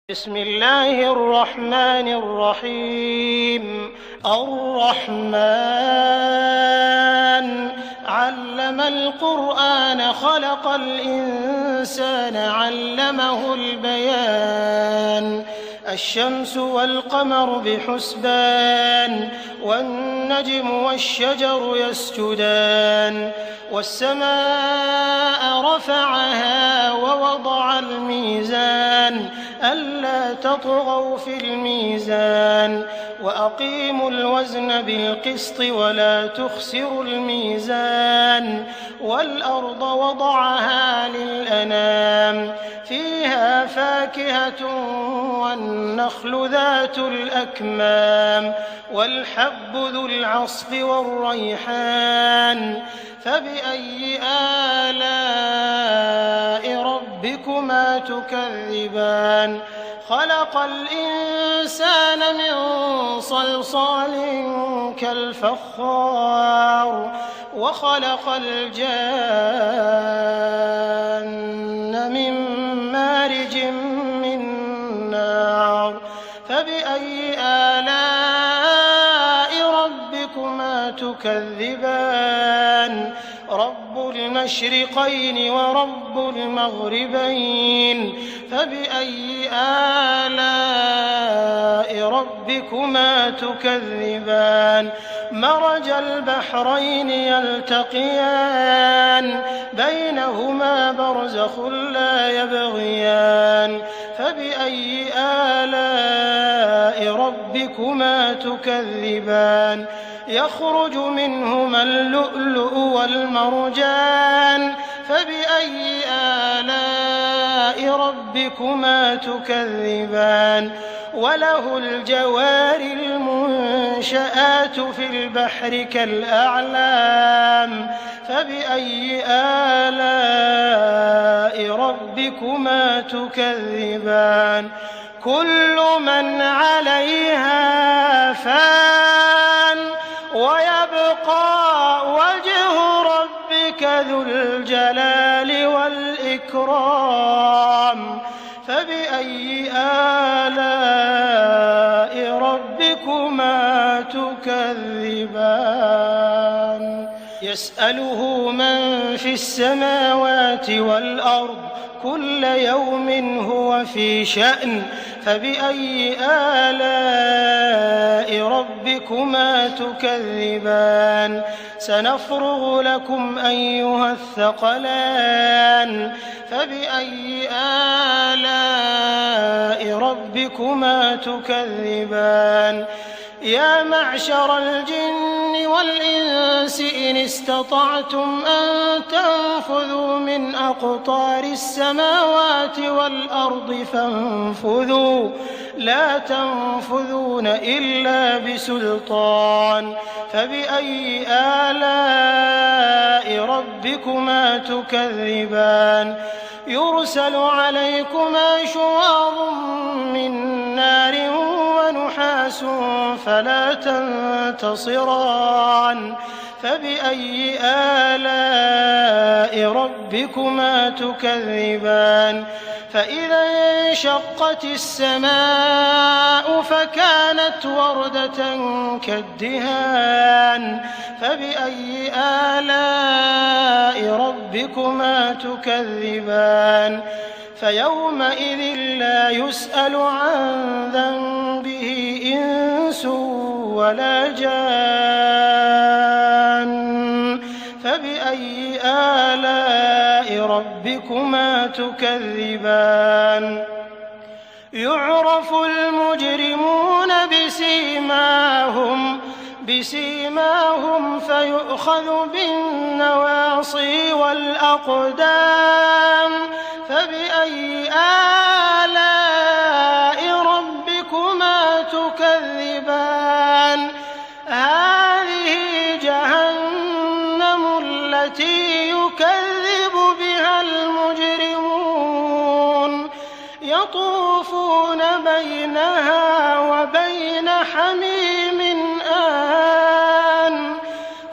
بسم الله الرحمن الرحيم. الرحمن علم القرآن خلق الإنسان علمه البيان. الشمس والقمر بحسبان والنجم والشجر يسجدان والسماء رفعها ووضع الميزان ألا تطغوا في الميزان وأقيموا الوزن بالقسط ولا تخسروا الميزان والأرض وضعها للأنام فيها فاكهة والنخل ذات الأكمام والحب ذو العصف والريحان فبأي آلاء ربكما تكذبان. خلق الإنسان من صلصال كالفخار وخلق الجان من مارج من نار فبأي آلاء ربكما تكذبان. رب المشرقين ورب المغربين فبأي آلاء ربكما تكذبان. مرج البحرين يلتقيان بينهما برزخ لا يبغيان فبأي آلاء ربكما تكذبان. يخرج منهما اللؤلؤ والمرجان فبأي آلاء ربكما تكذبان. وله الجوار المنشآت في البحر كالأعلام فبأي آلاء ربكما تكذبان. كل من عليها فان ويبقى وجه ربك ذو الجلال والإكرام فبأي آلاء ربكما تكذبان. يسأله من في السماوات والأرض كل يوم هو في شأن فبأي آلاء ربكما تكذبان. سنفرغ لكم أيها الثقلان فبأي آلاء ربكما تكذبان. يا معشر الجن والإنس إن استطعتم أن تنفذوا من أقطار السماوات والأرض فانفذوا لا تنفذون إلا بسلطان فبأي آلاء ربكما تكذبان. يرسل عليكما شواظ من نار ونحاس فلا تنتصران فبأي آلاء ربكما تكذبان. فإذا انشقت السماء فكانت وردة كالدهان فبأي آلاء ربكما تكذبان. فيومئذ لا يسأل عن ذنبه إنس ولا جان فبأي آلاء ربكما تكذبان. يعرف المجرمون بسيماهم فيؤخذ بالنواصي والأقدام فبأي آلاء ربكما تكذبان. هذه جهنم التي يكذب بها المجرمون يطوفون بينها وبين حميم آن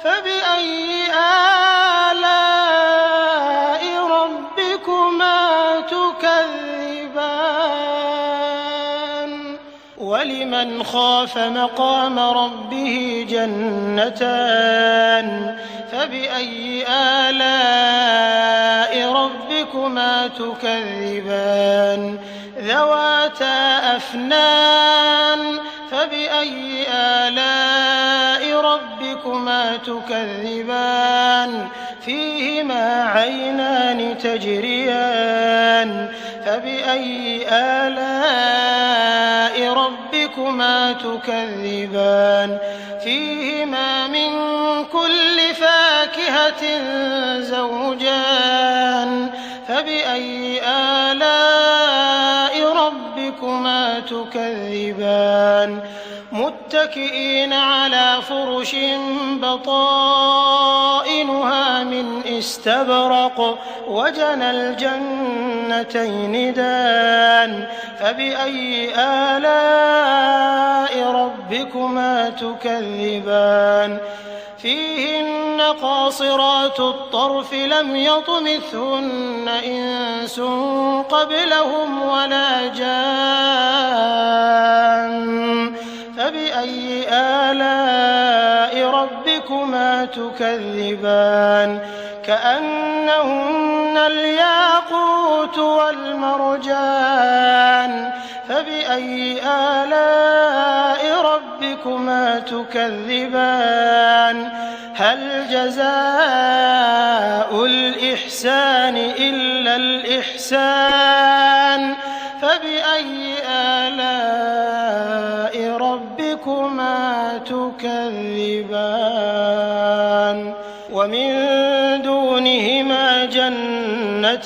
فبأي آلاء ربكما تكذبان. ولمن خاف مقام ربه جنتان فبأي آلاء ربكما تكذبان ذواتا أفنان فبأي آلاء ربكما تكذبان فيهما عينان تجريان فبأي آلاء ربكما تكذبان فيهما من كل فاكهة زوجان فبأي آلاء ربكما تكذبان متكئين على فرش بطائنها من استبرق وجنى الجنتين دان فبأي آلاء ربكما تكذبان فيهن قاصرات الطرف لم يطمثهن إنس قبلهم ولا جان فبأي آلاء ربكما تكذبان كأنهن الياقوت والمرجان فبأي آلاء ربكما تكذبان هل جزاء الإحسان إلا الإحسان فبأي آلاء ربكما تكذبان ومن دونهما جنتان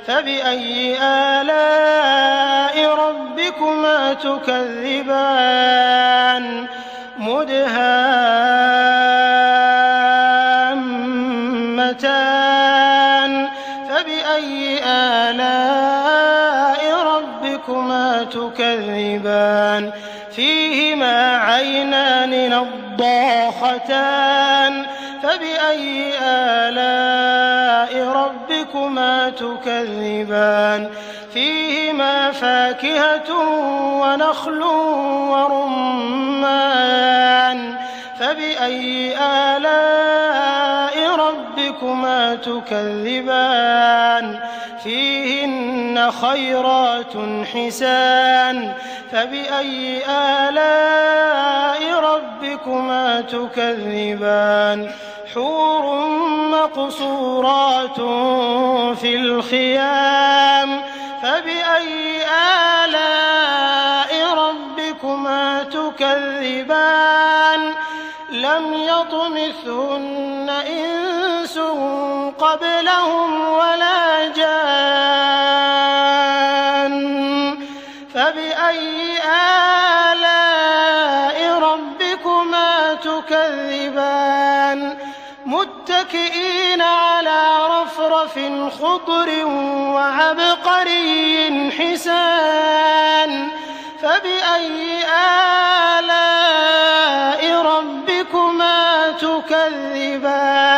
فبأي آلاء ربكما تكذبان مدهامتان فبأي آلاء ربكما تكذبان فيهما عينان نضاختان فبأي آلاء ربكما تكذبان فيهما فاكهة ونخل ورمان فبأي آلاء ربكما تكذبان فيهن خيرات حسان فبأي آلاء ربكما تكذبان حور مقصورات في الخيام فبأي آلاء ربكما تكذبان لم يطمثهن إنس قبلهم ولا جان فبأي آلاء ربكما تكذبان متكئين على رفرف خضر وعبقري حسان فبأي آلاء ربكما تكذبان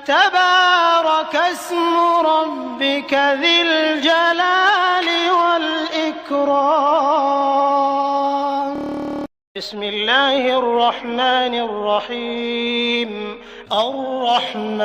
تبارك اسم ربك ذي الجلال والإكرام بسم الله الرحمن الرحيم الرحمن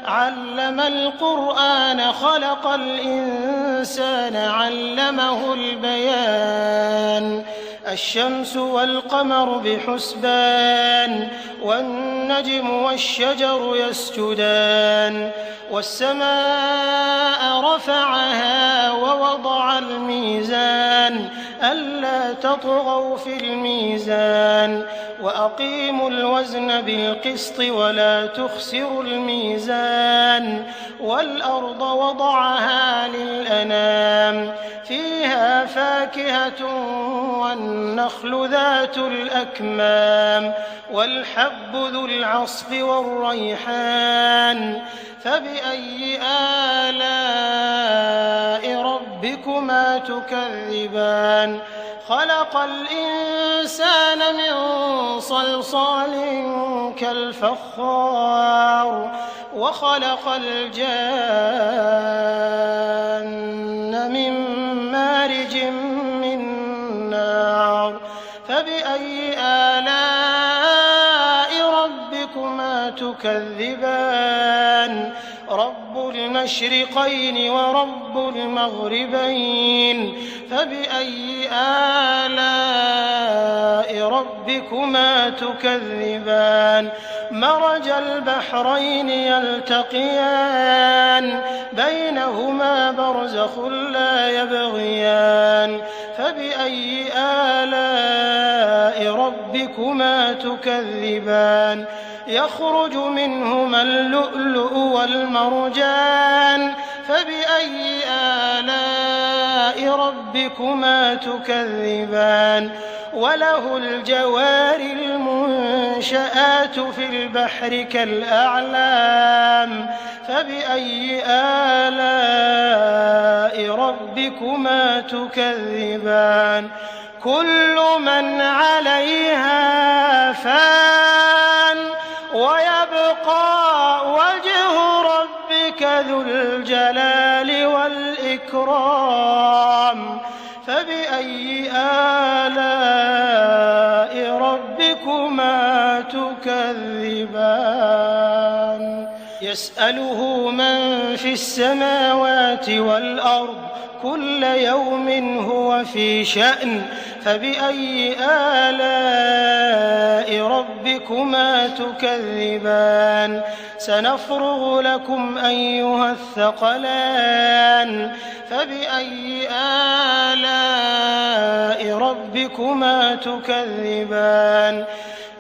علم القرآن خلق الإنسان علمه البيان الشمس والقمر بحسبان والنجم والشجر يسجدان والسماء رفعها ووضع الميزان ألا تطغوا في الميزان وأقيموا الوزن بالقسط ولا تخسروا الميزان والأرض وضعها للأنام فيها فاكهة والنخل ذات الأكمام والحب ذو العصف والريحان فبأي آلاء ربكما تكذبان خلق الإنسان من صلصال كالفخار وخلق الجان فبأي آلاء ربكما تكذبان رب المشرقين ورب المغربين فبأي آلاء ربكما تكذبان مرج البحرين يلتقيان بينهما برزخ لا يبغيان فبأي آلاء ربكما تكذبان يخرج منهما اللؤلؤ والمرجان فبأي آلاء ربكما تكذبان وله الجوار المنشآت في البحر كالأعلام فبأي آلاء ربكما تكذبان كل من عليها فان ويبقى وجه ربك ذو الجلال والإكرام فبأي آلاء ربكما تكذبان يسأله من في السماوات والأرض كل يوم هو في شأن فبأي آلاء ربكما تكذبان سنفرغ لكم أيها الثقلان فبأي آلاء ربكما تكذبان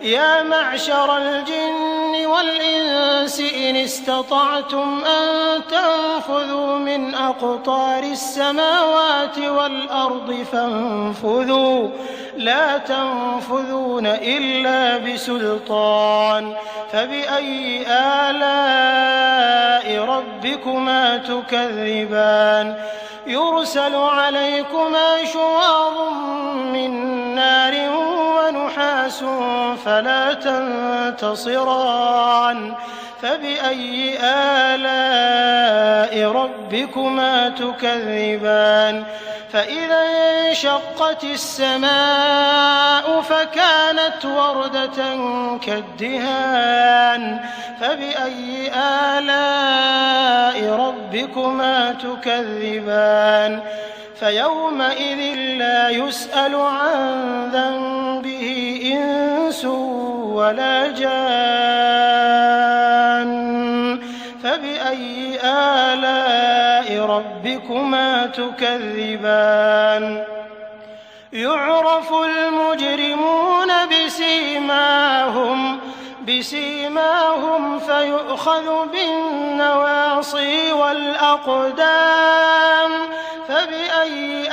يا معشر الجن والإنس إن استطعتم أن تنفذوا من أقطار السماوات والأرض فانفذوا لا تنفذون إلا بسلطان فبأي آلاء ربكما تكذبان يرسل عليكما شواظ من نار ونحاس فلا تنتصران فبأي آلاء ربكما تكذبان فإذا انشقت السماء فكانت وردة كالدهان فبأي آلاء ربكما تكذبان فيومئذ لا يسأل عن ذنبه إنس ولا جان فبأي آلاء ربكما تكذبان يعرف المجرمون بسيماهم فيؤخذ بالنواصي والأقدام فبأي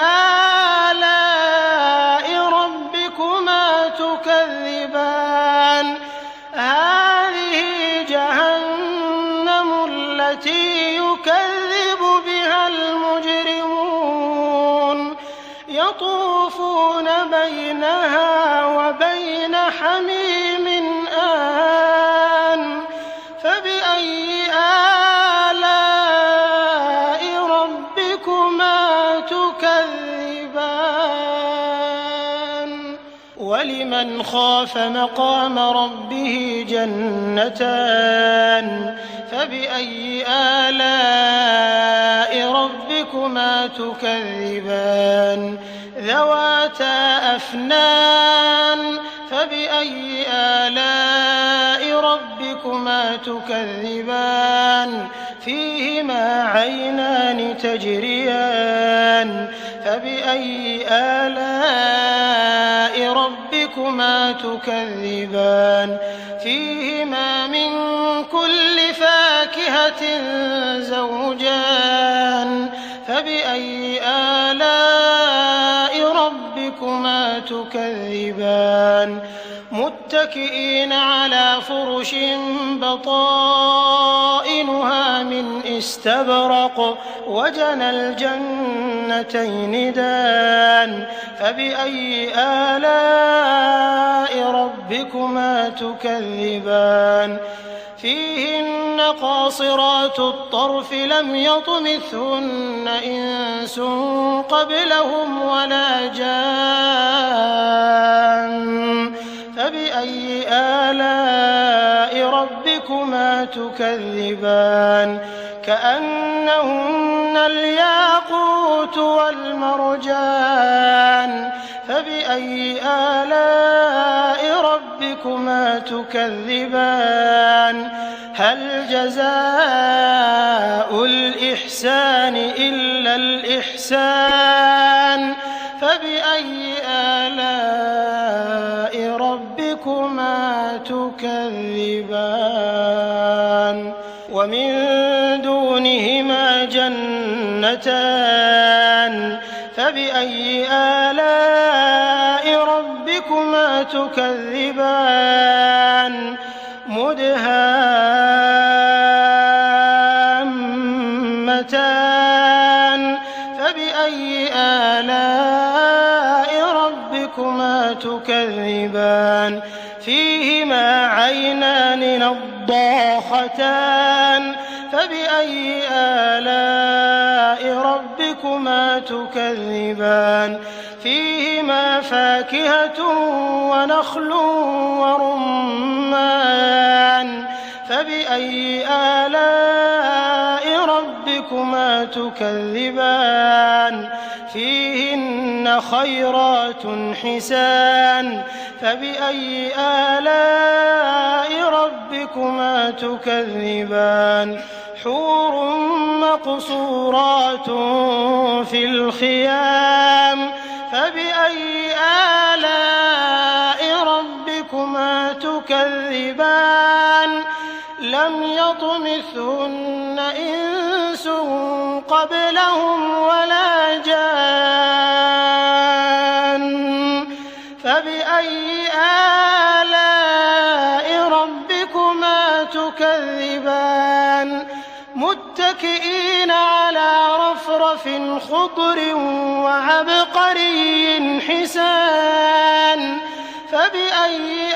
آلاء ربكما تكذبان هذه جهنم التي يكذب بها المجرمون يطوفون بينها وبين حميم آن فبأي آلاء ربكما تكذبان ولمن خاف مقام ربه جنتان فبأي آلاء ربكما تكذبان ذواتا أفنان فبأي آلاء ربكما تكذبان فيهما عينان تجريان فبأي آلاء ربكما تكذبان فيهما من كل فاكهة زوجان فبأي آلاء ربكما تكذبان متكئين على فرش بطائنها من استبرق وجنى الجنتين دان فبأي آلاء ربكما تكذبان فيهن قاصرات الطرف لم يطمثهن إنس قبلهم ولا جان تكذبان كأنهن الياقوت والمرجان فبأي آلاء ربكما تكذبان هل جزاء الإحسان إلا الإحسان فبأي آلاء ربكما تكذبان ومن دونهما جنتان فبأي آلاء ربكما تكذبان مدهامتان فبأي آلاء ربكما تكذبان فيهما عينان نضاختان فبأي آلاء ربكما تكذبان فيهما فاكهة ونخل ورمان فبأي آلاء ربكما تكذبان فيهن خيرات حسان فبأي آلاء ربكما تكذبان حور مقصورات في الخيام فبأي آلاء ربكما تكذبان لم يطمثهن إنس قبلهم ولا جان فبأي آلاء ربكما تكذبان متكئين على رفرف خضر وعبقري حسان فبأي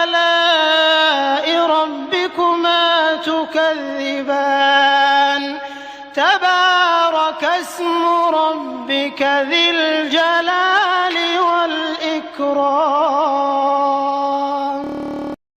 آلاء ربكما تكذبان تبارك اسم ربك ذي الجلال والإكرام